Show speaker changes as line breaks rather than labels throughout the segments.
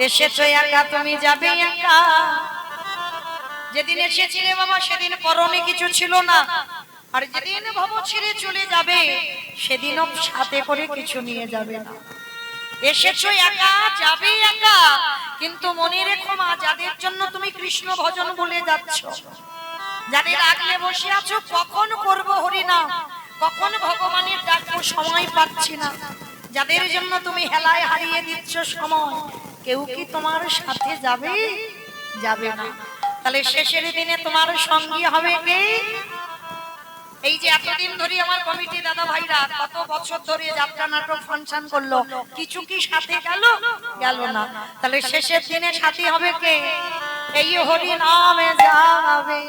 এসেছো একা, তুমি যাবে একা। যেদিন এসেছিলে বাবা সেদিন পরনে কিছু ছিল না, আর যেদিন ভব ছেড়ে চলে যাবে সেদিনও সাথে করে কিছু নিয়ে যাবে না। এসেছো একা, যাবে একা, কিন্তু মনে রেখো মা, যাদের জন্য তুমি কৃষ্ণ ভজন বলে যাচ্ছ, যাদের আগলে বসে আছো, কখন করব হরিনাম, কখন ভগবানের ডাকবো, সময় পাচ্ছি না, যাদের জন্য তুমি হেলায় হারিয়ে দিচ্ছ সময়, কেউ কি তোমার সাথে যাবে? যাবে না। তাহলে শেষের দিনে তোমার সঙ্গী হবে কে? এই যে এতদিন ধরে আমার কমিটি দাদা ভাইরা কত বছর ধরে যাত্রা নাটক ফাংশন করলো, কিছু কি সাথে গেল? গেল না। তাহলে শেষের দিনে সাথী হবে কে? এই হরি নামে যাবে।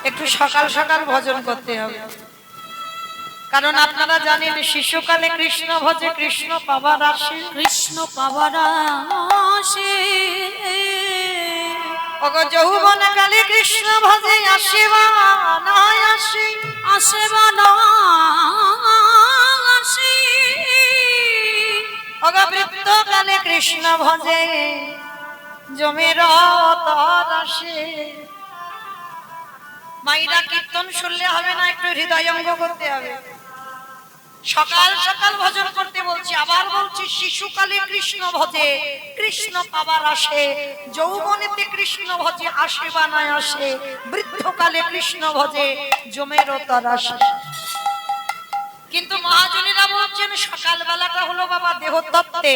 একটু সকাল সকাল ভজন করতে হবে, কারণ আপনারা জানেন শিশুকালে কৃষ্ণ ভজে কৃষ্ণ পাবার আসে,
কৃষ্ণ পাবার আসে।
ওগো যৌবন কালে কৃষ্ণ ভজে আসে বা না আসে,
আসে বা না আসে।
ওগো বৃদ্ধ কালে কৃষ্ণ ভজে জমে রতন আসে। মাইরা কীর্তন শুনলে হবে না, একটু হৃদয়ঙ্গ করতে হবে। সকাল সকাল ভজন করতে বলছি, আবার বলছি শিশুকালে কৃষ্ণ ভজে কৃষ্ণ পাবার আসে, যৌবনেতে কৃষ্ণ ভজে আসে বা না আসে, বৃদ্ধকালে কৃষ্ণ ভজে জমের তর আসে। কিন্তু মহাজনেরা বলছেন সকাল বেলাটা হলো বাবা দেহতত্ত্বে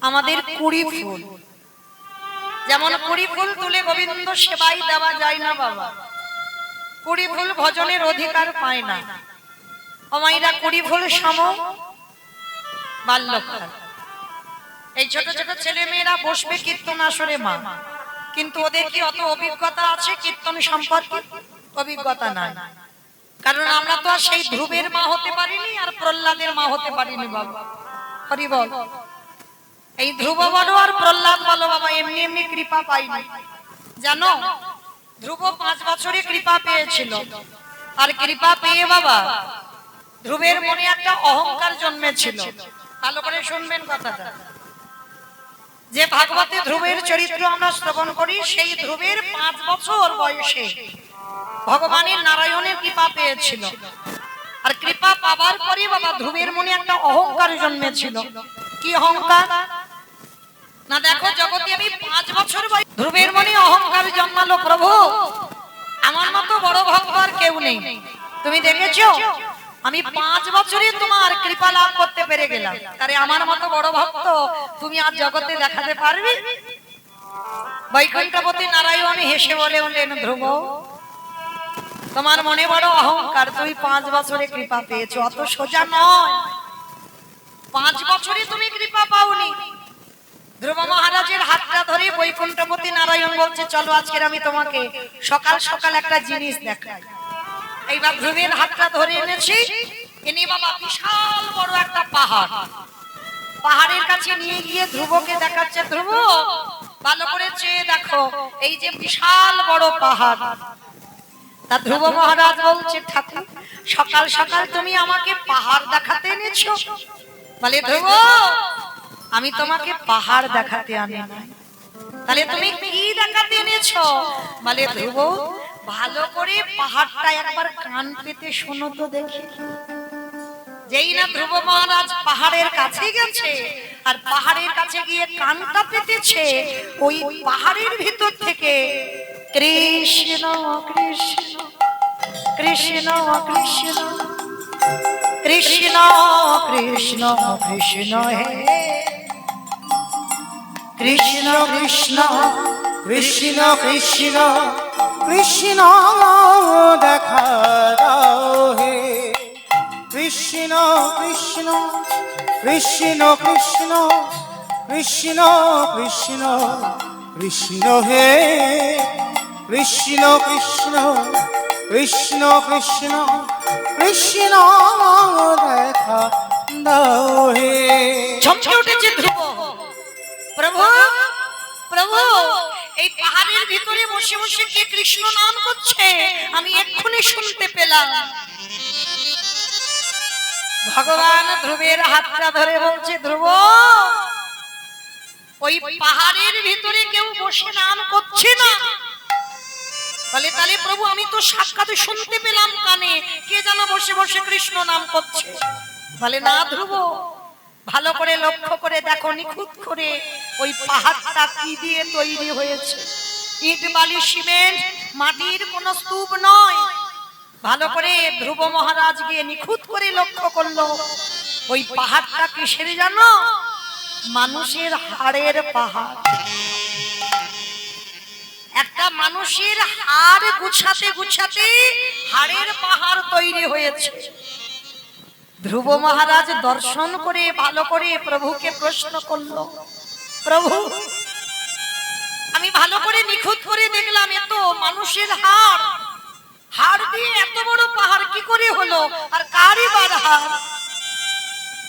আমাদের কুড়ি ফুল, যেমন কুড়ি ফুল তুলে গোবিন্দ সেবাই দেওয়া যায় না বাবা, কুড়ি ফুল ভজনের অধিকার পায় না। অমাইরা কুড়ি ফুল সম বাল্যকাল। এই ছোট ছোট ছেলে মেয়েরা বসবে কীর্তন আসরে মা, কিন্তু ওদের কি অত অভিজ্ঞতা আছে কীর্তন সম্পর্কে? অভিজ্ঞতা নাই, কারণ আমরা তো আর সেই ধ্রুবের মা হতে পারিনি আর প্রহ্লাদের মা হতে পারিনি বাবা। হরি বল। এই ধ্রুব বলো আর প্রহ্লাদ বলো বাবা, এমনি এমনি কৃপা পাইনি জানো। ধ্রুব 5 বছরে কৃপা পেয়েছিল, আর কৃপা পেয়ে বাবা ধ্রুবের মনে একটা অহংকার জন্মেছিল। ভালো করে শুনবেন কথাটা, যে ভাগবতে ধ্রুবের চরিত্র আমরা শ্রবণ করি, সেই ধ্রুবের 5 বছর বয়সে ভগবানের নারায়ণের কৃপা পেয়েছিল, আর কৃপা পাবার পরে বাবা ধ্রুবের মনে একটা অহংকার জন্মেছিল। কি অহংকার না, দেখো জগতে আমি 5 বছর বয়স, ধ্রুবের মনে অহংকার জন্মালো, প্রভু আমার মতো বড় ভক্ত আর কেউ নেই, তুমি দেখেছো আমি 5 বছরে তোমার কৃপা লাভ করতে পেরে গেলাম, আরে আমার মতো বড় ভক্ত তুমি আজ জগতে দেখাতে পারবে? বৈকুণ্ঠপতি নারায়ণ হেসে বললেন, ধ্রুব তোমার মনে বড় অহংকার, তুমি 5 বছরে কৃপা পেয়েছো, অত সোজা নয়, 5 বছরে তুমি কৃপা পাওনি। ধ্রুব মহারাজের হাতটা ধরে বৈকুণ্ঠপতি নারায়ণ বলছে, চলো আজকের আমি তোমাকে সকাল সকাল একটা জিনিস দেখাই। এইবার ধ্রুবের হাতটা ধরে এনেছি, এনে বাবা বিশাল বড় একটা পাহাড়, পাহাড়ের কাছে নিয়ে গিয়ে ধ্রুবকে দেখাচ্ছে, ধ্রুব ভালো করে চেয়ে দেখো, এই যে বিশাল বড় পাহাড়। তা ধ্রুব মহারাজ বলছে, ঠাকুর সকাল সকাল তুমি আমাকে পাহাড় দেখাতে এনেছো? বলে, ধ্রুব আমি তোমাকে পাহাড় দেখাতে আনি না। তাহলে তুমি কি দেখাতে এনেছো? বলে, ধ্রুব ভালো করে পাহাড়টা একবার কান পেতে শোনো তো দেখি। যেই না ধ্রুব মহারাজ পাহাড়ের কাছে গেছে আর পাহাড়ের কাছে গিয়ে কানটা পেতেছে, ওই পাহাড়ের ভিতর থেকে কৃষ্ণ কৃষ্ণ কৃষ্ণ কৃষ্ণ কৃষ্ণ কৃষ্ণ কৃষ্ণ হে কৃষ্ণ কৃষ্ণ
কৃষ্ণ কৃষ্ণ কৃষ্ণ দেখা দাও হে, কৃষ্ণ কৃষ্ণ কৃষ্ণ কৃষ্ণ কৃষ্ণ কৃষ্ণ কৃষ্ণ হে, কৃষ্ণ কৃষ্ণ কৃষ্ণ কৃষ্ণ কৃষ্ণ দেখা দাও হে।
চমকে উঠেছে ধ্রুব, প্রভু প্রভু এই পাহাড়ের ভিতরে বসে বসে কে কৃষ্ণ নাম করছে আমি এক্ষুনি শুনতে পেলাম। ভগবান ধ্রুবের হাতটা ধরে বলছে, ধ্রুব পাহাড়ের ভিতরে কেউ বসে নাম করছে না। বলে তাহলে প্রভু আমি তো সাক্ষাৎ শুনতে পেলাম কানে, কে যেন বসে বসে কৃষ্ণ নাম করছে। বলে না ধ্রুব, ভালো করে লক্ষ্য করে দেখো, নিখুঁত করে ওই পাহাড়টা কি দিয়ে তৈরি হয়েছে। ইট বালি সিমেন্ট মাটির কোনো স্তূপ নয়। ভালো করে ধ্রুব মহারাজ গিয়ে নিখুঁত করে লক্ষ্য করলো, ওই পাহাড়টা কিসের জানো? মানুষের হাড়ের পাহাড়। একটা মানুষের হাড় গুছাতে গুছাতে হাড়ের পাহাড় তৈরি হয়েছে। ধ্রুব মহারাজ দর্শন করে ভালো করে প্রভুকে প্রশ্ন করলো, প্রভু আমি ভালো করে নিখুঁত করে দেখলাম এত মানুষের হাড়, হাড় দিয়ে এত বড় পাহাড় কি করে হলো, আর কারই বার হাড়?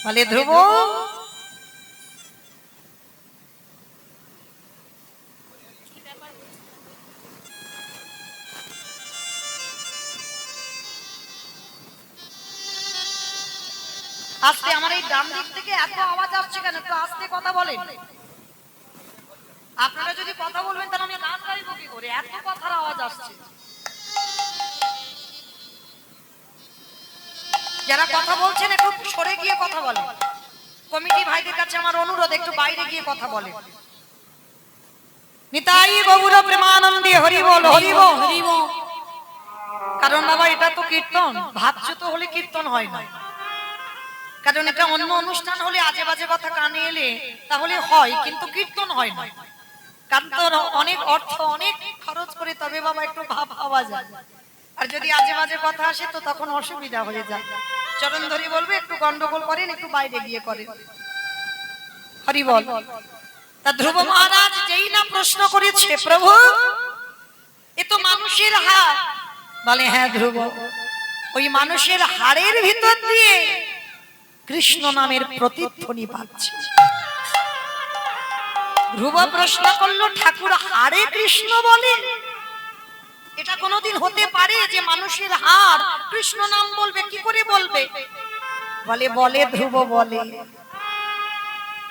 বলে ধ্রুব আস্তে, আমার এই ডান দিক থেকে এত আওয়াজ আসছে কেন? একটু আস্তে কথা বলেন। আপনারা যদি কথা বলবেন তাহলে আমি গান গাইবো কি করে? এত কথার আওয়াজ আসছে। যারা কথা বলছেন একটু সরে গিয়ে কথা বলেন। কমিটি ভাইদের কাছে আমার অনুরোধ, একটু বাইরে গিয়ে কথা বলেন। নিতাই গৌর প্রেমানন্দে হরি বল, হরি বল, হরি বল। কারণ বাবা এটা তো কীর্তন, ভাবচ্যুত হলে কীর্তন হয় না। কারণ এটা অন্য অনুষ্ঠান হলে আজে বাজে কথা কানে এলে তাহলে হয়, কিন্তু কীর্তন হয় না। কারণ অনেক অর্থ অনেক খরচ করে তবে বাবা একটু ভাব পাওয়া যায়। আর যদি আজে বাজে কথা আসে তো তখন অসুবিধা হয়ে যায়। চরণ ধরে বলবে একটু গন্ডগোল করেন, একটু বাইরে গিয়ে করেন। হরি বল। তা ধ্রুব মহারাজ যেই না প্রশ্ন করেছে, প্রভু এ তো মানুষের হাড়। বলে হ্যাঁ ধ্রুব, ওই মানুষের হাড়ের ভিতর দিয়ে কৃষ্ণ নামের প্রতিধ্বনি পাচ্ছে। ধ্রুব প্রশ্ন করলো, ঠাকুর হাড়ে কৃষ্ণ বলে? এটা কোনোদিন হতে পারে যে মানুষের হাড় কৃষ্ণ নাম বলবে? কি করে বলবে? বলে বলে ধ্রুব বলে।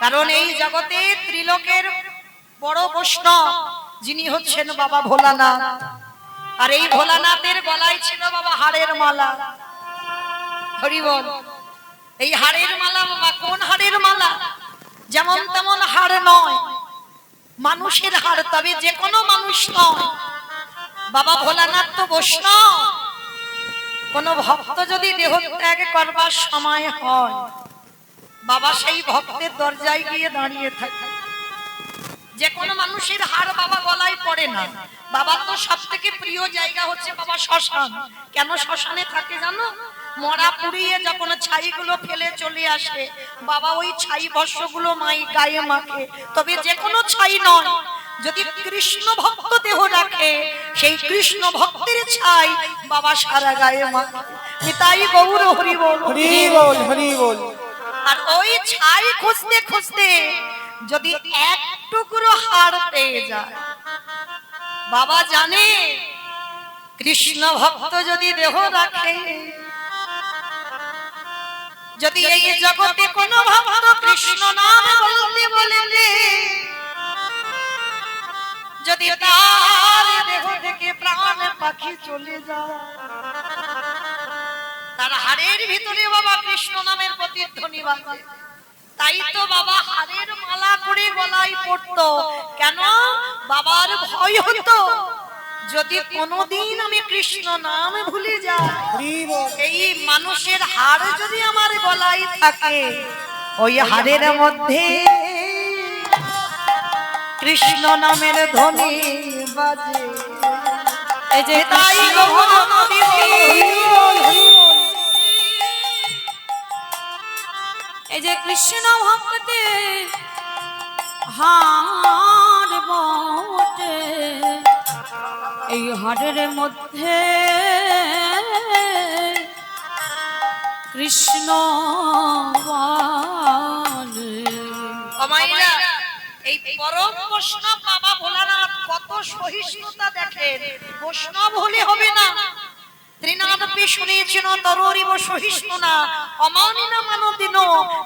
কারণ এই জগতে ত্রিলোকের বড় বৈষ্ণব যিনি হচ্ছেন বাবা ভোলানাথ, আর এই ভোলানাথের গলায় ছিল বাবা হাড়ের মালা। হরি বল। এই হাড়ের মালা বাবা কোন হাড়ের মালা? যেমন তেমন হাড় নয়, মানুষের হাড়, তবে যে কোনো মানুষ নয়। বাবা ভোলানাথ তো বৈষ্ণব। কোন ভক্ত যদি দেহ ত্যাগ করবার সময় হয়, বাবা সেই ভক্তের দরজায় গিয়ে দাঁড়িয়ে থাকে। যে কোনো মানুষের হাড় বাবা গলায় পড়ে না। বাবার তো সব থেকে প্রিয় জায়গা হচ্ছে বাবা শ্মশান। কেন শ্মশানে থাকে জানো? মরা পুড়িয়ে যখন ছাইগুলো ফেলে চলে আসে, বাবা ওই ছাই ভস্মগুলো মাই গায়ে মাখে। তবে যে কোনো ছাই নয়, যদি কৃষ্ণ ভক্ত দেহ রাখে, সেই কৃষ্ণ ভক্তের ছাই বাবা সারা গায়ে মাখে। নিতাই গৌর হরি বল,
হরি বল, হরি বল।
আর ওই ছাই খুঁজতে খুঁজতে যদি এক টুকরো হাড় পেয়ে যায়, বাবা জানে কৃষ্ণ ভক্ত যদি দেহ রাখে, যদি এই জগতে কোন ভক্ত কৃষ্ণ নাম বলতে বলতে যদি তার দেহ থেকে প্রাণ পাখি চলে যায়, তার হাড়ের ভিতরে বাবা কৃষ্ণ নামের প্রতিধ্বনি বাজে। তাই তো বাবা হাড়ের মালা করে গলায় পড়তো। কেন? বাবার ভয় হতো যদি কোনোদিন আমি কৃষ্ণ নাম ভুলে যাই, এই মানুষের হাড় যদি আমার গলায় থাকে, ওই হাড়ের মধ্যে কৃষ্ণ নামের ধ্বনি বাজে। এই যে তাই গৌর নদী,
এই যে কৃষ্ণ ভক্তে হাড় বটে, এই হাড়ের মধ্যে কৃষ্ণ বলে।
অমাইরা এই পরম বৈষ্ণব বাবা ভোলানাথ কত সহিষ্ণুতা দেখেন। বৈষ্ণব হলে হবে না, ত্রিনাদপি শুনেছেন তরুরিব সহিষ্ণু না, অমানিনা মানদিন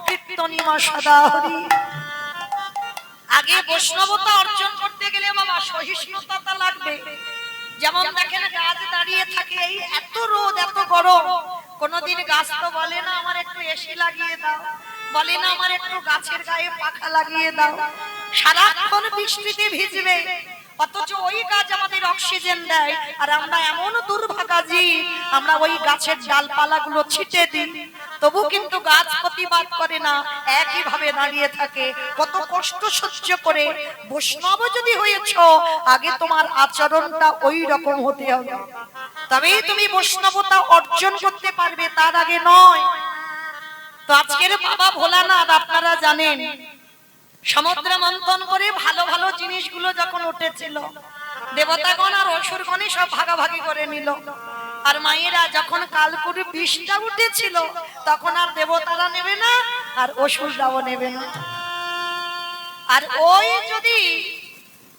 কীর্তনিমা সদা হরি। আর আগে বৈষ্ণবতা অর্জন করতে গেলে বাবা সহিষ্ণুতা লাগবে। যেমন দেখেন গাছ দাঁড়িয়ে থাকে, এই এত রোদ এত গরম, কোনদিন গাছ তো বলে না আমার একটু এসি লাগিয়ে দাও, বলে না আমার একটু গাছের গায়ে পাখা লাগিয়ে দাও, সারাক্ষণ বৃষ্টিতে ভিজবে। অথচ ওই গাছ আমাদের অক্সিজেন দেয়, আর আমরা এমন দুর্ভাগা জীব, আমরা ওই গাছের ডালপালাগুলো ছিটে দিই, তবু কিন্তু গাছ প্রতিবাদ করে না, একই ভাবে দাঁড়িয়ে থাকে। কত কষ্ট সহ্য করে। বৈষ্ণব যদি হয়েছ, আগে তোমার আচরণটা ওই রকম হতে হবে, তবেই তুমি বৈষ্ণবতা অর্জন করতে পারবে, তার আগে নয়। তো আজকের বাবা ভোলানাথ আপনারা জানেন, সমুদ্র মন্থন করে ভালো ভালো জিনিসগুলো যখন উঠেছিল, দেবতাগণ আর অসুরগণই সব ভাগাভাগি করে নিল। আর মায়েরা যখন কালকুরি বিষটা উঠেছিল, তখন আর দেবতারা নেবে না, আর অসুররাও নেবে না। আর ওই যদি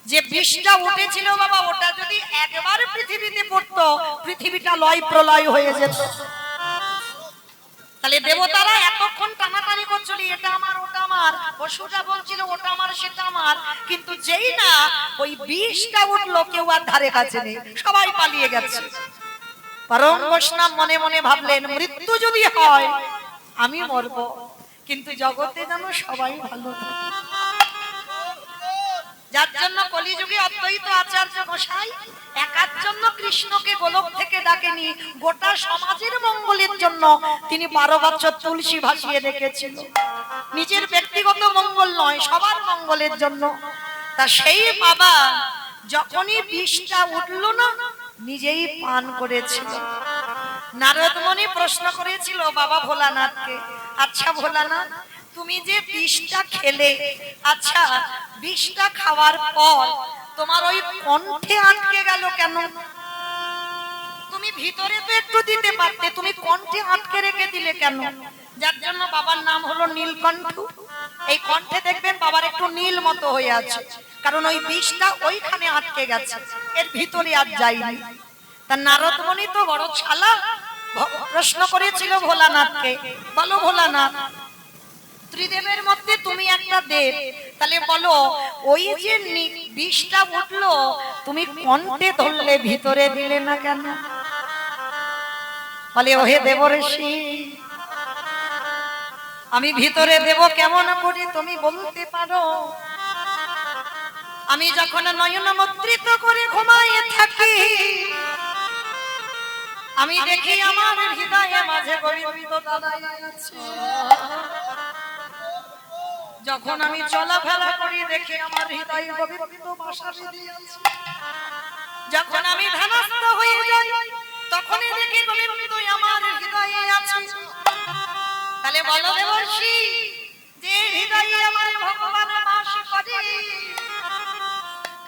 যে বিষটা উঠেছিল বাবা, ওটা যদি একবার পৃথিবীতে পড়তো, পৃথিবীটা লয় প্রলয় হয়ে যেত। তাহলে দেবতারা এতক্ষণ টানাটানি করছিল, এটা আমার ওটা আমার, অসুররা বলছিল ওটা আমার সেটা আমার, কিন্তু যেই না ওই বিষটা উঠলো, কেউ আর ধারে কাছে নেই, সবাই পালিয়ে গেছে। পরম বৈষ্ণব মনে মনে ভাবলেন, মৃত্যু যদি হয় আমি মরব, কিন্তু জগতে যেন সবাই ভালো থাকে। যার জন্য কলিযুগে অদ্বৈত আচার্য গোসাই একার জন্য কৃষ্ণকে গোলক থেকে ডাকেনি, গোটা সমাজের মঙ্গলের জন্য তিনি 12 বছর তুলসী ভাসিয়ে রেখেছিল। নিজের ব্যক্তিগত মঙ্গল নয়, সবার মঙ্গলের জন্য। তা সেই বাবা যখনই বিষটা উঠল না, নিজেই পান করেছিল। নারদ মুনি প্রশ্ন করেছিল বাবা ভোলানাথকে, আচ্ছা ভোলানাথ, তুমি যে বিষটা খেলে, আচ্ছা বিষটা খাওয়ার পর তোমার ওই কণ্ঠে আটকে গেল কেন? তুমি ভিতরে তো একটু দিতে পারতে, তুমি কণ্ঠে আটকে রেখে দিলে কেন? যার জন্য বাবার নাম হলো নীলকণ্ঠ। এই কণ্ঠে দেখবেন বাবার একটু নীল মতো হয়ে আছে, কারণ ওই বিষটা ওইখানে আটকে গেছে, এর ভিতরে আর যায়নি। তা নারদ মুনি তো বড় চালাক, প্রশ্ন করেছিল ভোলানাথকে, বলো ভোলানাথ, ত্রিদেবের মধ্যে তুমি একটা দেব, তাহলে বলো ওই যে বিষটা উঠলো তুমি কণ্ঠে ধরলে, ভিতরে দিলে না কেন? বলে, ওহে দেবঋষি, আমি ভিতরে দেব কেমন করে তুমি বলতে পারো? আমি যখন নয়ন মুদ্রিত করে ঘুমাইয়ে থাকি, আমি দেখি আমার হৃদয়ে মাঝে গোবিন্দ দাঁড়াইয়া আছে। যখন আমি চলাফেরা করি, দেখি আমার হৃদয়ে গোবিন্দ বাসা বেঁধে আছে। যখন আমি ধ্যানস্থ হয়ে যাই, তখনই দেখি গোবিন্দ আমার হৃদয়ে আছে। তাহলে বলো দেবর্ষি, যে হৃদয়ে আমার ভগবান বাস করে,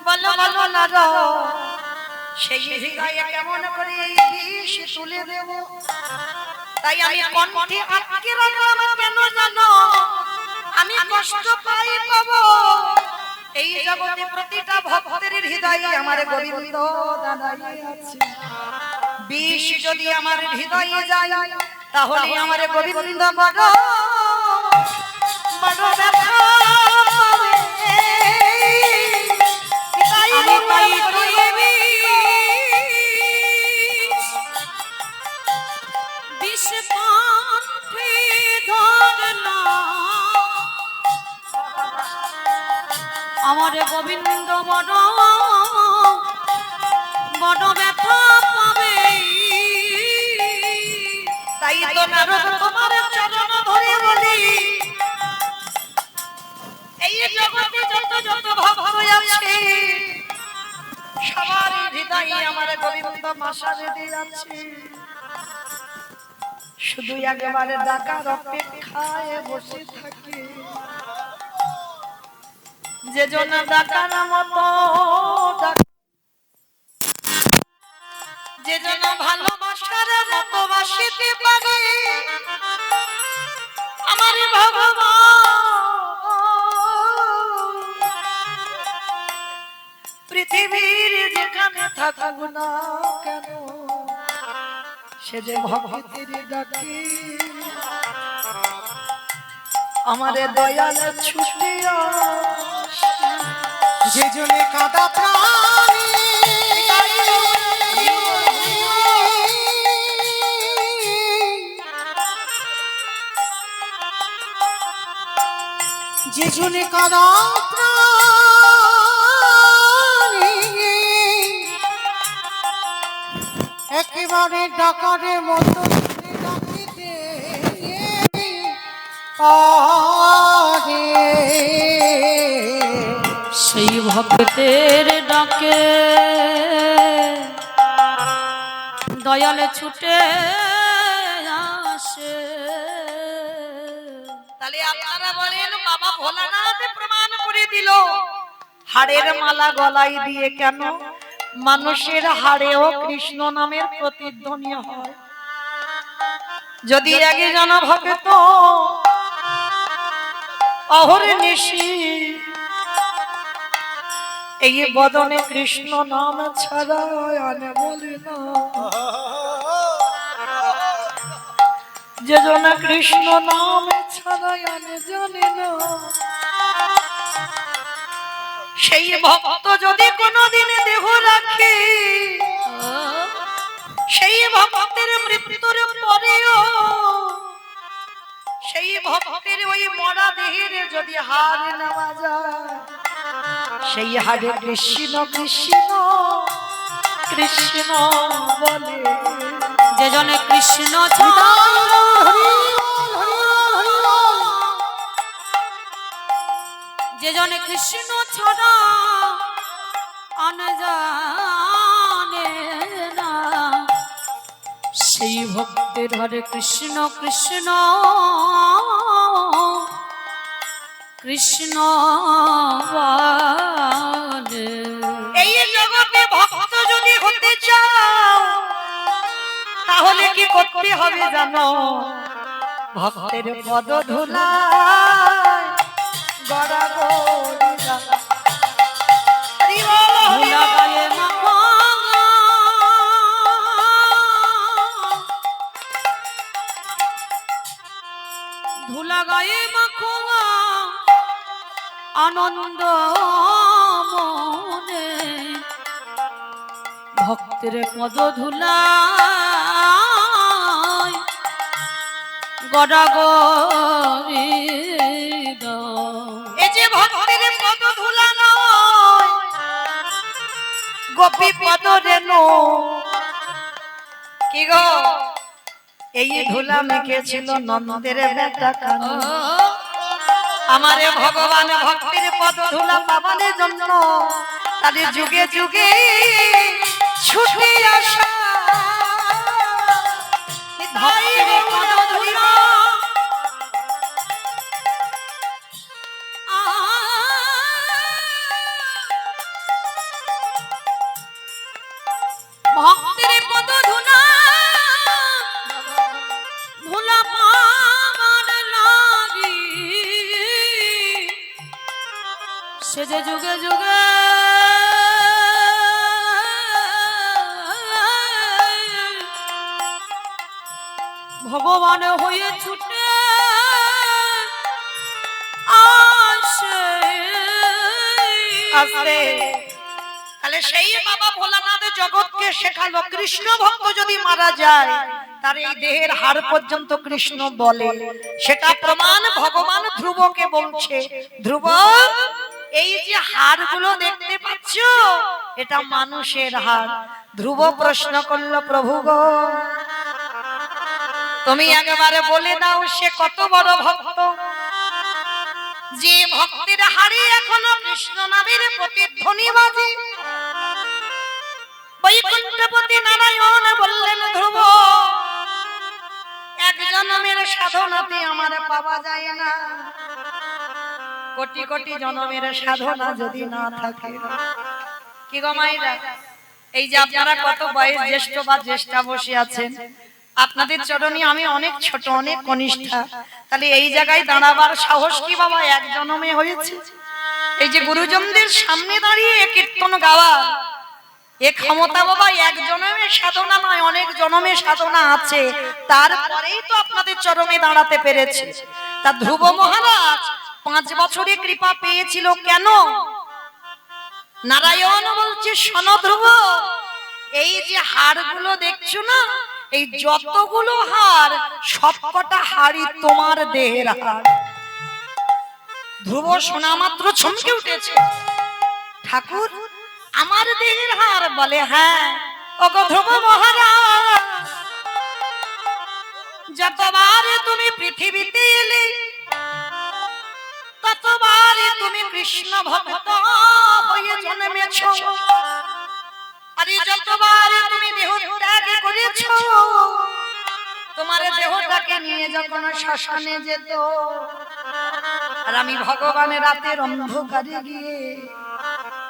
বলো বলো নারদ, সেই হৃদয়ে কেমন করে এই বিষ তুলে দেব? তাই আমি কণ্ঠে আটকে রাখলাম কেন জানো? আমি কষ্ট পাই পাবো, এই জগতে প্রতিটা ভক্তের হৃদয়ে আমার গোবিন্দ দাঁড়িয়ে আছে। বিষ যদি আমার হৃদয়ে যায়, তাহলে আমার গোবিন্দ বড় বড় ব্যথা পাবে। আমি পাই তুমি
বিষ কণ্ঠে ধরলাম, আমার গোবিন্দ বড় বড় ব্যথা পাবে।
তাই তো নারদ তোমার চরণ ধরে বলি, এই জগতে যত যত ভক্ত আছে, সবার হৃদয়ে আমার গোবিন্দ বাসা বেঁধে আছে। শুধু একবারে ডাকার অপেক্ষায় বসে থাকে, যে জন ডাকার মতো যে জন ভালোবাসার মতো বাসিতে পারে, আমার ভগবান পৃথিবীর যেখানে থাকুক না কেন, সে যে ভক্তের ডাকে আমারে দয়াল ছুটিয়া
যে জনে কাঁদা প্রাণী যে জনে কাঁদা প্রাণী একেবারে ডাকারে মতো ডাকিতে
সেই ভক্তের ডাকে দয়ালে ছুটে আসে।
তাহলে আপনারা বলেন বাবা ভোলানাথ প্রমাণ করে দিল হাড়ের মালা গলায় দিয়ে কেন মানুষের হাড়েও কৃষ্ণ নামের প্রতিধ্বনি হয়। যদি একজন ভক্ত অহর্নিশি এই বদনে কৃষ্ণ নাম ছাড়া আনে বলে না, যে জন কৃষ্ণ নাম ছাড়া আনে জানে না, সেই ভক্ত যদি কোনদিন দেহ রাখে সেই ভক্তের মৃত্যুর পরেও সেই ভক্তের ওই মরা দেহের যদি হার নেওয়া যায় সেই হারে কৃষ্ণ কৃষ্ণ কৃষ্ণ বলে।
যে জনে কৃষ্ণ যে জনে কৃষ্ণ ছাড়া জানে না সেই ভক্তের হরে কৃষ্ণ কৃষ্ণ কৃষ্ণ বলে।
এই জগতে ভক্ত যদি হতে চাও তাহলে কি করতে হবে জানো? ভক্তের পদ ধুলা
ধুলা গায়ে মাখো ধুলা গায়ে মাখো আনন্দ মনে ভক্তের পদ ধুলা গড়াগড়ি
এই যে ভক্তের পদ ধুলা নয় গোপী পদ রেণু কি গো এই ধুলা মেখেছিল নন্দের বেটা কানু। আমারে ভগবান ভক্তির পদ ধুলা পাবানের জন্য তাদের যুগে যুগে ছুটে আসা ভক্তির পদ ধুলা
ভক্তের পদ ধুলা ধুলা পাবার লাগি সে যে যুগে যুগে ভগবান হয়ে ছুটে আসে
আসে। তাহলে সেই বাবা ভোলানাথ জগৎকে শেখালো কৃষ্ণ ভক্ত যদি মারা যায় তার এই দেহের হাড় পর্যন্ত কৃষ্ণ বলে। সেটা প্রমাণ ভগবান ধ্রুবকে বলছে, ধ্রুব এই যে হাড়গুলো দেখতে পাচ্ছ এটা মানুষের হাড়। ধ্রুব প্রশ্ন করলো, প্রভু গো তুমি একবারে বলে দাও সে কত বড় ভক্ত যে ভক্তের হাড়ে এখনো কৃষ্ণ নামের প্রতিধ্বনি বাজে। বৈকুণ্ঠপতি নারায়ণ বললেন, ধ্রুব এক জন্মের সাধনাতে আমার পাওয়া যায় না, কোটি কোটি জন্মের সাধনা যদি না থাকে। কি গো মাইরা, এই যে আপনারা কত বয়স জ্যেষ্ঠ বা জ্যেষ্ঠা বসে আছেন, আপনাদের চরণে আমি অনেক ছোট অনেক কনিষ্ঠা, তাহলে এই জায়গায় দাঁড়াবার সাহস কি বাবা এক জন্মে হয়েছে? এই যে গুরুজনদের সামনে দাঁড়িয়ে কীর্তন গাওয়া এ ক্ষমতা বাবা এক জন্মের সাধনা নয়, অনেক জন্মের সাধনা আছে, তারপরেই তো আপনাদের চরণে দাঁড়াতে পেরেছে। তা ধ্রুব মহারাজ 5 বছরে কৃপা পেয়েছিল কেন? নারায়ণ বলছে শোনো ধ্রুব, এই যে হাড়গুলো দেখছো না, এই যতগুলো হাড় সবকটা হাড়ই তোমার দেহের হাড়। ধ্রুব শোনা মাত্র চমকে উঠেছে, ঠাকুর আমার দেহের হাড়? বলে হ্যাঁ। ওগো ধ্রুব মহারাজ, যতবার তুমি পৃথিবীতে এলে ততবার তুমি কৃষ্ণ ভক্ত হয়ে জন্মেছ, আর যতবার তুমি দেহ ত্যাগ করেছ, তোমার দেহটাকে নিয়ে যখন শ্মশানে যেত, আর আমি ভগবানের রাতের অন্ধকারে গিয়ে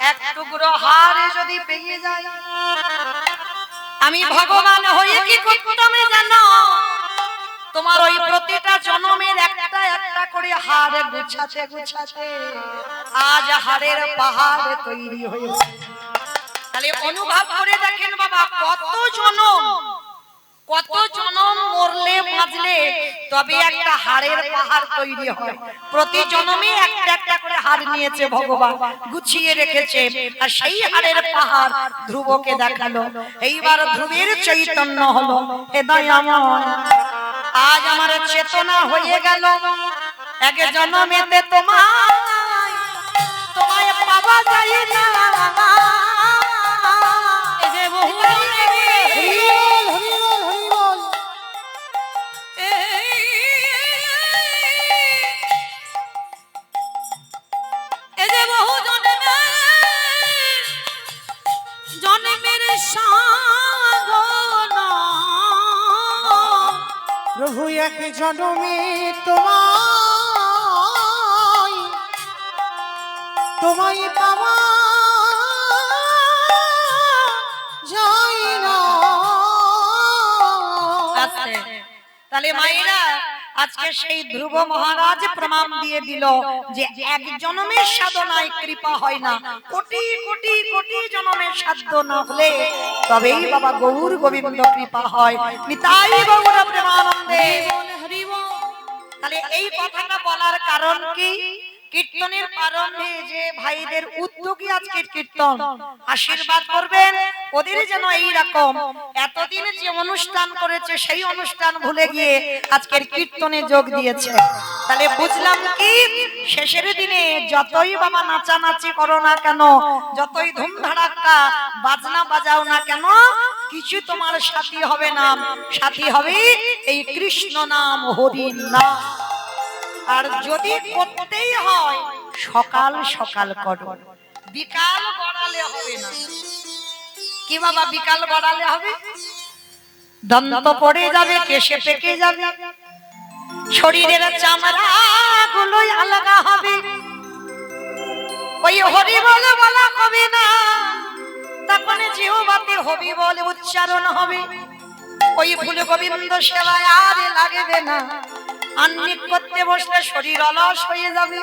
এক টুকরো হাড় যদি পেয়ে যাই, আমি ভগবান হয়ে কি করতাম জানো? তোমার ওই প্রতিটা জন্মের একটা একটা করে হাড় গুছাতে গুছাতে আজ হাড়ের পাহাড় তৈরি হয়েছে। তাহলে অনুভব করে দেখেন বাবা, কত জনম মরলে বাঁচলে তবে একটা হাড়ের পাহাড় তৈরি হয়। প্রতি জন্মে একটা একটা করে হাড় নিয়েছে ভগবান, গুছিয়ে রেখেছে, আর সেই হাড়ের পাহাড় ধ্রুবকে দেখালো। এইবার ধ্রুবের চৈতন্য হলো, হে দয়াময়, আজ আমার চেতনা হয়ে গেল, এক জন্মেতে তোমায় পাওয়া যায় না।
এই যে বহু জন্মের সাধনা,
প্রভু এক জন্মে তোমায় পাওয়া যায় না।
তাহলে মায়েরা, আজকে সেই ধ্রুব মহারাজ প্রমাণ দিয়ে দিল যে এক জন্মের সাধনায় কৃপা হয় না, কোটি কোটি কোটি জন্মের সাধ্য না হলে তবেই বাবা গৌর গোবিন্দ কৃপা হয়। নিতাই গৌর প্রেমানন্দে। তাহলে এই কথাটা বলার কারণ কি? কীর্তনের প্রারম্ভে যে ভাইদের উদ্যোগী আজকের কীর্তন, আশীর্বাদ করবেন ওদের যেন এই রকম এতদিন যে অনুষ্ঠান করেছে সেই অনুষ্ঠান ভুলে গিয়ে আজকের কীর্তনে যোগ দিয়েছে। তাহলে বুঝলাম কি, শেষের দিনে যতই বাবা নাচানাচি করো না কেন, যতই ধুমধাড়াক্কা বাজনা বাজাও না কেন, কিছু তোমার সাথী হবে না, সাথী হবে এই কৃষ্ণ নাম, হরি নাম। আর যদি করতেই হয় সকাল সকাল করো, বিকাল গড়ালে হবে না। কি বাবা বিকাল গড়ালে হবে? দন্ত পড়ে যাবে, কেশে পেকে যাবে, শরীরের চামড়া গুলোই আলাদা হবে, ওই হরি বলে বলা হবে না, তখন জিহ্বাতে হবি বলে উচ্চারণ হবে, ওই ফুল গোবিন্দ সেবায় আর লাগবে না, আন্নিক করতে বসলে শরীর অলস হয়ে যাবে।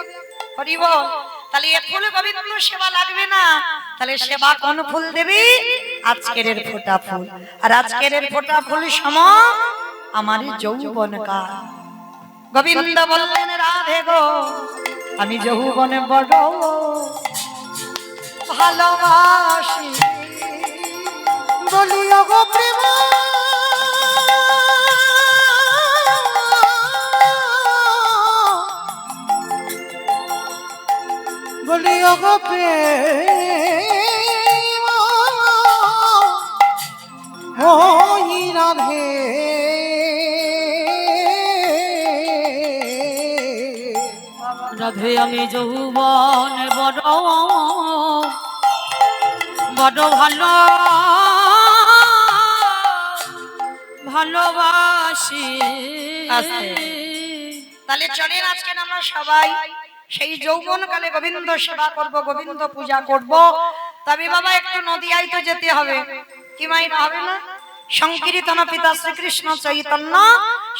হরি বল। তাহলে এ ফুল গোবিন্দ সেবা লাগবে না, তাহলে সেবা কোন ফুল দেবি? আজকের ফোঁটা ফুল। আর আজকের ফোঁটা ফুল সম আমারই যৌবন কাল। গোবিন্দ বললেন রাধে গো, আমি যৌবনে বড় ভালোবাসি,
বলিও গো প্রেম বলিও গো প্রেম ওই রাধে
রাধে আমি যৌবন বড় বড় ভালোবাসি।
তাহলে চলেন আজকে আমরা সবাই সেই যৌবন কালে গোবিন্দ সেবা করব, গোবিন্দ পূজা করব। তবে বাবা একটু নদিয়ায় তো যেতে হবে, কি মাইনা হবে না? সংকীর্তন পিতা শ্রীকৃষ্ণ চৈতন্য,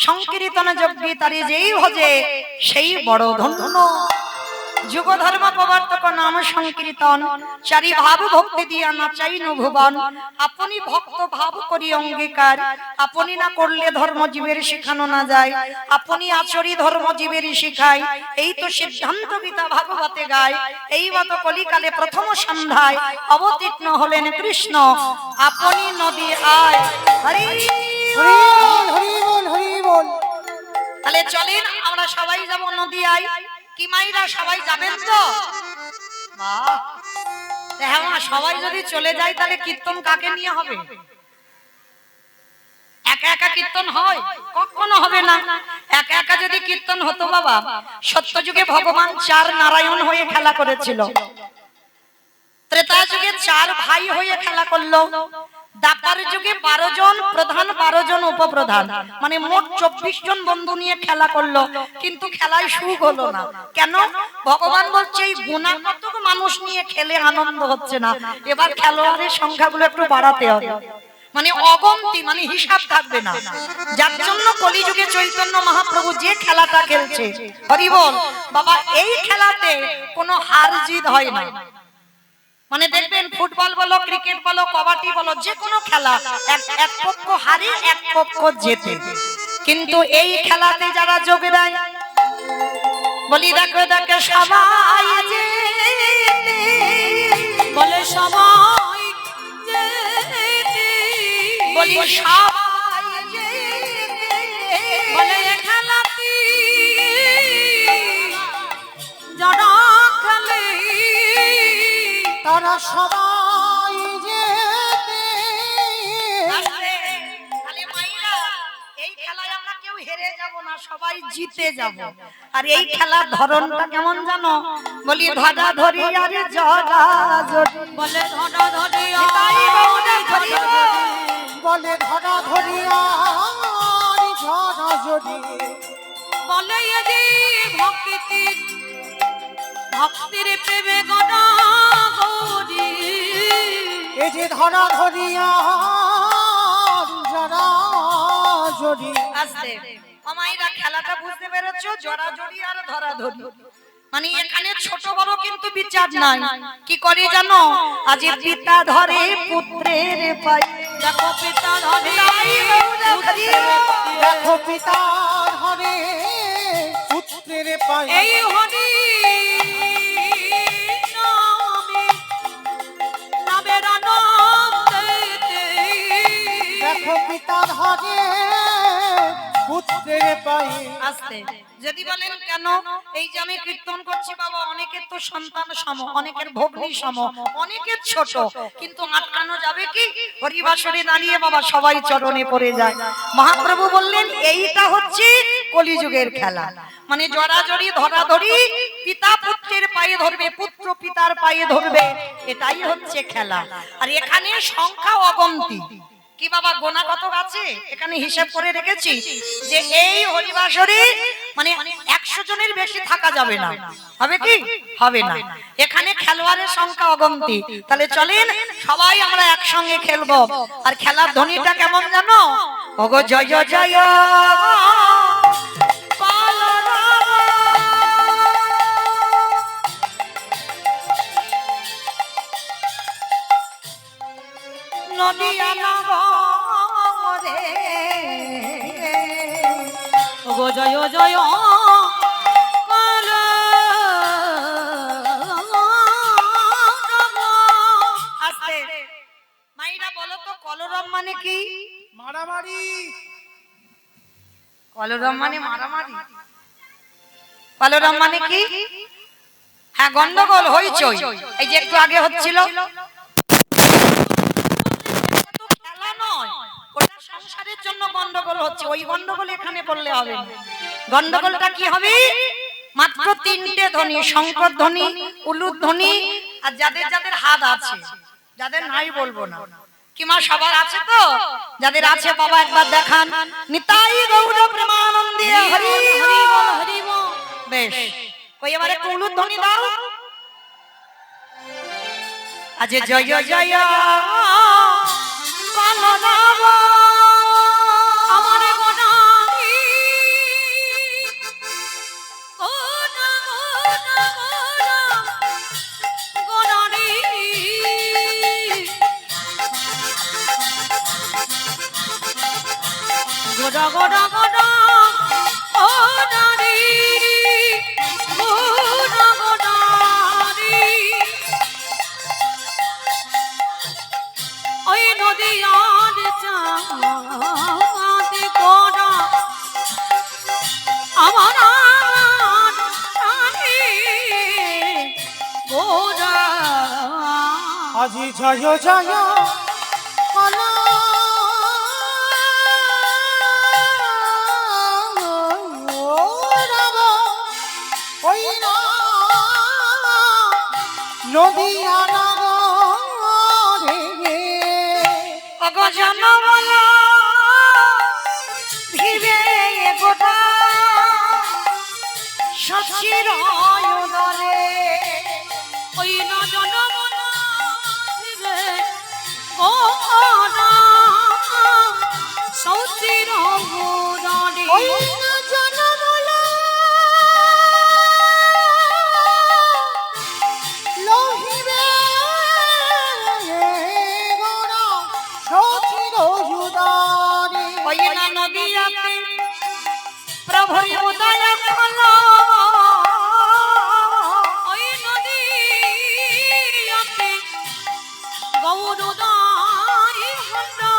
সংকীর্তন যোগ্যী তারি যেই ভজে সেই বড় ধন্য। যুগ ধর্ম প্রবর্তক নাম সংকীর্তন চারি ভাব ভক্তি দিয়া নাচাই ভুবন আপনি ভক্ত ভাব করি অঙ্গীকার আপনি না করলে ধর্ম জীবের শেখানো না যায় আপনি আচরি ধর্ম জীবের শিখায় এই তো সিদ্ধান্ত গীতা ভাগবতে গায় এই মতো কলিকালে প্রথম সন্ধ্যায় অবতীর্ণ হলেন কৃষ্ণ আপনি নদী আয় হরি
হরি বল হরি বল হরি বল।
তাহলে চলেন আমরা সবাই যাব নদী আয় কি মাইরা সবাই যাবেন তো বাহ হ্যাঁ মা সবাই যদি চলে যায় তাহলে কীর্তন কাকে নিয়ে হবে একা একা কীর্তন হয় কখনো হবে না একা একা যদি কীর্তন হতো বাবা সত্য যুগে ভগবান চার নারায়ণ হয়ে খেলা করেছিল ত্রেতা যুগে চার ভাই হয়ে খেলা করলো দাপার যুগে 12 জন প্রধান 12 জন উপপ্রধান মানে মোট 24 জন বন্ধু নিয়ে খেলা করলো কিন্তু খেলায় সুখ হলো না কেন ভগবান বলছে এই গুণাগত মানুষ নিয়ে খেলে আনন্দ হচ্ছে না এবার খেলোয়াড়ের সংখ্যাগুলো একটু বাড়াতে হবে মানে অগন্তি মানে হিসাব থাকবে না যার জন্য কলিযুগে চৈতন্য মহাপ্রভু যে খেলাটা খেলছে হরি বল বাবা এই খেলাতে কোনো হার জিত হয় না মানে দেখবেন ফুটবল বলো ক্রিকেট বলো কবাডি বলো যে কোনো খেলা এক পক্ষ হারে এক পক্ষ জেতে কিন্তু এই খেলাতে যারা যোগ দেয় বলি দেখো দেখো সবাই জেতে
বলে সবাই যেতে
বলি সবাই জেতে
বলে এ খেলাটি যারা খেলে
তারা সবাই যেতে
আসলে তাহলে মাইরা এই খেলায় আমরা কেউ হেরে যাব না সবাই জিতে যাব আর এই খেলার ধরনটা কেমন জানো বলি ধরা ধরি আর জড়া জড়ি
বলে ধরা ধরে
তাই বউটা ধরি
বলে ধরা ধরিয়া ঝরা যদি
বলে এদি ভক্তির প্রেমে গড়া গড়ি
এই যে ধরা ধরিয়া ঝরা যদি
আস্তে আমাইরা খেলাটা বুঝতে পেরেছো জড়া জড়ি আর ধরা ধরি মানে এখানে ছোট বড় কিন্তু বিচার নাই কি করে জানো আজ পিতা ধরে পুত্রের পাই
দেখো পিতা ধরে
দেখো পিতার হরে পুত্রের পাই
এই হরি নামে নামের আনন্দেতে
দেখো পিতার হরে পুত্রের পাই
আস্তে যদি বলেন কেন এই যে আমি কীর্তন করছি বাবা অনেকের তো সন্তান সম অনেকের ভগ্নী সম অনেকের ছোট কিন্তু আটকানো যাবে কি হরিবাসরে দাঁড়িয়ে বাবা সবাই চরণে পড়ে যায় মহাপ্রভু বললেন এইটা হচ্ছে কলিযুগের খেলা মানে জড়াজড়ি ধরাধরি পিতা পুত্রের পায়ে ধরবে পুত্র পিতার পায়ে ধরবে এটাই হচ্ছে খেলা আর এখানে সংখ্যা অগন্তি কি বাবা গোনা কত আছে এখানে হিসাব করে রেখেছি যে এই হরিবাসরে মানে 100 জনের বেশি থাকা যাবে না হবে কি হবে না এখানে খেলোয়াড়ের সংখ্যা অগন্তি তাহলে চলেন সবাই আমরা একসঙ্গে খেলবো আর খেলার ধ্বনিটা কেমন জানো ওগো জয় জয় জয় নদিয়া নগরে
ওগো জয় জয় কাল
আস্তে মাইরা বলো তো কলরব মানে কি
মারামারি
কলরব মানে মারামারি কলরব মানে কি হ্যাঁ গন্ডগোল হইচই এই যে একটু আগে হচ্ছিল খেলা নয় ওটা সংসারের জন্য গন্ডগোল হচ্ছে ওই গন্ডগোল এখানে বললে হবে না গন্ডগোলটা কি হবে মাত্র 3টে ধ্বনি শঙ্কর ধ্বনি উলুদ ধ্বনি আর যাদের যাদের হাত আছে যাদের নাই বলবো না কি মা সবার আছে তো যাদের আছে বাবা একবার দেখান নিতাই গৌর প্রেমানন্দে হরি হরি বল হরি বল বেশ কই এবারে উলুদ ধ্বনি দাও আজ জয় জয় কলরব
আমার গোনামি গোনা গোনা গোড়া গোড়া গোড়া ও নারী গোড়া গোড়ারি ওই নদীয়ার চাঁদ গোড়া আমার রানী গোড়া
আজি জয় জয় কলা ওই না নদীয়া নগরে
অগজন বলা ভিবে গোটা সচির অয়দলে
ওই না জনমনা রে গোনা সৌচির গোড়ারি
ওই না জনমলা লোহিবে গোরা সচির যুদারে
ওই না নদীয়াতে প্রভুর উদয় হলো
ওই নদীতে গৌরদারি হন্না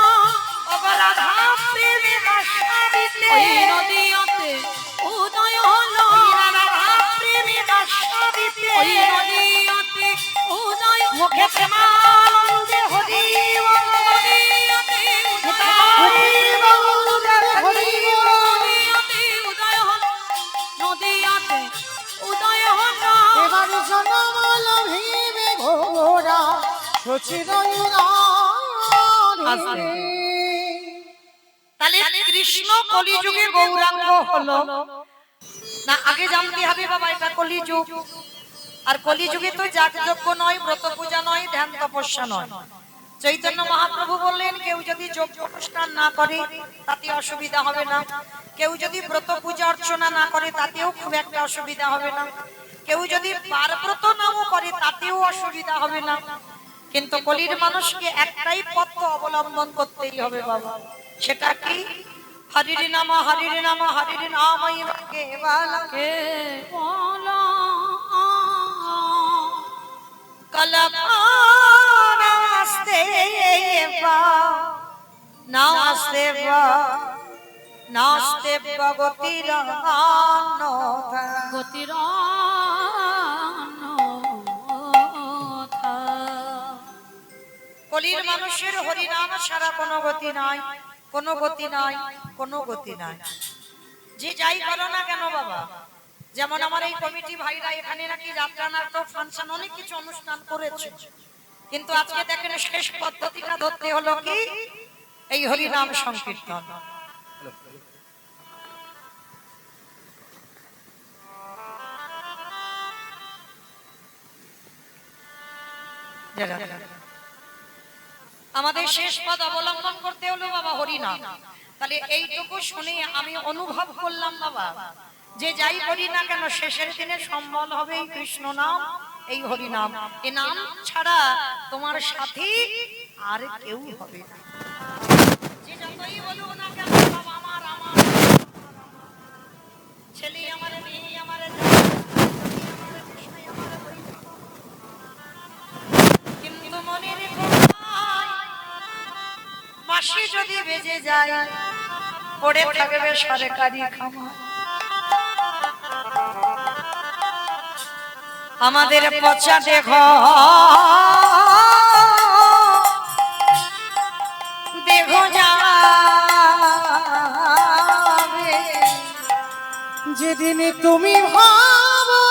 অবরাধা প্রেমে আশাদিতে
ওই নদীতে উদয় হলো
রাধা প্রেমে আশাদিতে
ওই নদীতে উদয়
মুখে প্রেমানন্দে হরি বল
নদীতে
হরি বল হরি বল
নদীতে উদয় হলো নদীতে উদয় হলো
এবার জনমল ভীমে ঘোরা সচির যুদারে
তাহলে কৃষ্ণ কলিযুগে গৌরাঙ্গ হলো না আগে জানতে হবে বাবা এটা কলিযুগ আর কলিযুগে তো যাগযজ্ঞ নয় ব্রত পূজা নয় ধ্যান তপস্যা নয় চৈতন্য মহাপ্রভু বললেন কেউ যদি যজ্ঞ অনুষ্ঠান না করে তাতে অসুবিধা হবে না কেউ যদি ব্রত পূজা অর্চনা না করে তাতেও খুব একটা অসুবিধা হবে না কেউ যদি পারব্রত নাও করে তাতেও অসুবিধা হবে না কিন্তু কলির মানুষকে একটাই পথ অবলম্বন করতেই হবে বাবা সেটা কি হরির নাম হরির নাম হরির নামই কেবল
কে বলো
নাস্তে নাস্তে নাস্তে ভগতির
গতির
কলির মানুষের হরিনাম ছাড়া কোনো গতি নাই কোনো গতি নাই কোনো গতি নাই যে যাই করো না কেন বাবা যেমন আমার এই কমিটি ভাইরা এখানে নাকি যাত্রা নাটক ফাংশন অনেক কিছু অনুষ্ঠান করেছে কিন্তু আজকে দেখেন শেষ পদ্ধতিটা ধরতে হলো কি এই হরিনাম সংকীর্তন আমাদের শেষ পদ অবলম্বন করতে হলো বাবা হরিনাম তাহলে এইটুকু শুনে আমি অনুভব করলাম বাবা যে যাই করি না কেন শেষের দিনে সম্বল হবে এই কৃষ্ণ নাম এই হরিনাম এই নাম ছাড়া তোমার সাথী আর কেউ হবে না যে যতই বলুক না কেন বাবা আমার আমার ছেলে আমার মেয়ে আমার কিন্তু মনে রেখো মাসি যদি বেজে যায় পড়ে থাকবে সরকারি খামা আমাদের পচা দেখো দেখো যাবে
যেদিন তুমি ভাবো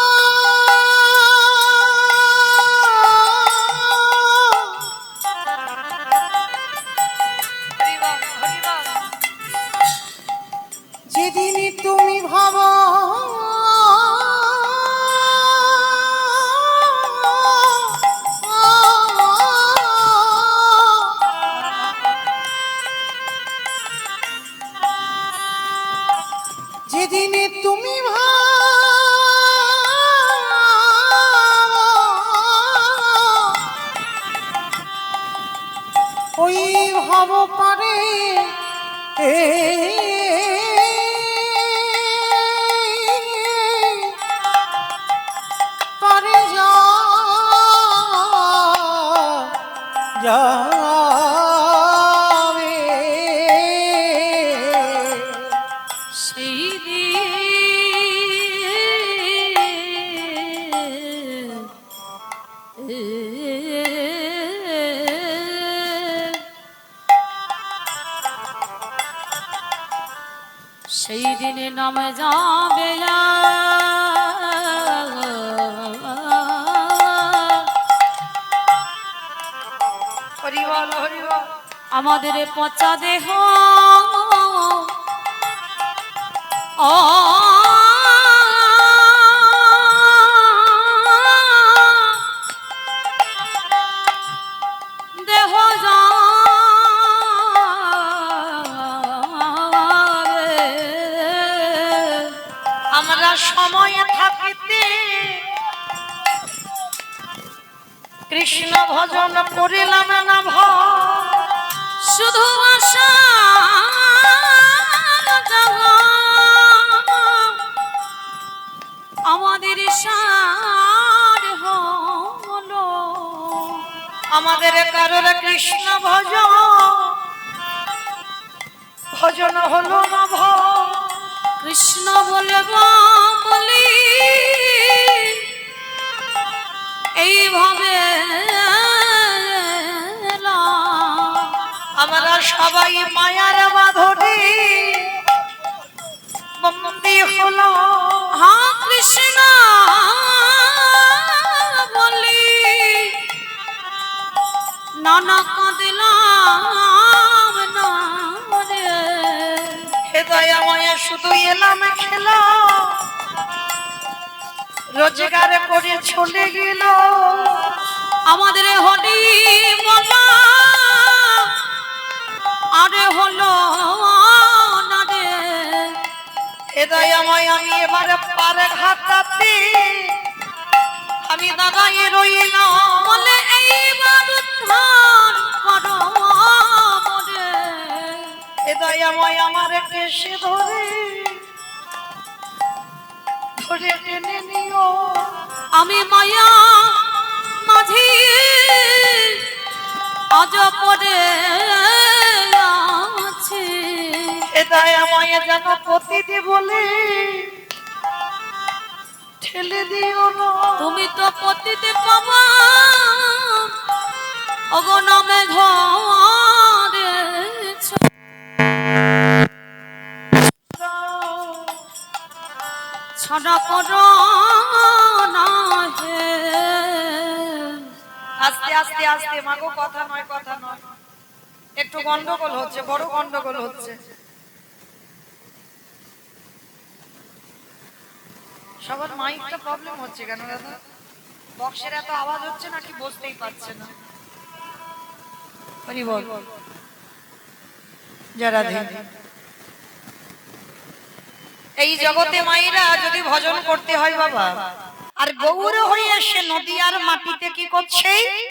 যেদিন তুমি ভাবো যেদিন তুমি ওই ভাব পারে যাবে
সেই সেই দিনে নামে যাবে
হরিবল হরিবল।
আমাদের পচা দেহ ও দেহ যাবে।
আমরা সময়ে থাকিতে কৃষ্ণ ভজন করিলাম না ভয়।
শুধু আশা জাগা আমাদের সার হলো।
আমাদের কারোর কৃষ্ণ ভজন ভজন হলো না ভয়।
কৃষ্ণ বলব বলি এইভাবে
আমরা সবাই মায়ার বাঁধনে বন্দী হলো।
হা কৃষ্ণ বলি নানা কাঁদলাম না রে।
হেদয়া মায়া শুধু এলাম খেলা রোজগার করে চলে গেল।
আমাদের হলি বলা আরে হলো না রে।
হেদয়া মায়া আমি এবারে পারে ঘাটাতে আমি দাঁড়াইয়ে রইলাম।
বলে এইবার উদ্ধার করো মোরে।
হেদয়া মায়া আমার কেশে ধরে ধরে টেনে নিও।
আমি মায়া মাঝি আজ পরে আছি।
হেদয়া মায়া যেন পতিতে বলে ঠেলে দিও না।
তুমি তো পতিতে পাবা অগনামে ধরেছ। ছাড়া করো না হে।
আস্তে আস্তে আস্তে মাগো, কথা নয় কথা নয়, একটু গন্ডগোল হচ্ছে, বড় গন্ডগোল হচ্ছে। সবার মাইকটা প্রবলেম হচ্ছে কেন দাদা? বক্সের এত আওয়াজ হচ্ছে নাকি বুঝতেই পারছে না। হরি বল। যারা এই জগতে মায়েরা যদি ভজন করতে হয় বাবা, আর গৌর হয়ে সে নদী আর মাটিতে কি করছে?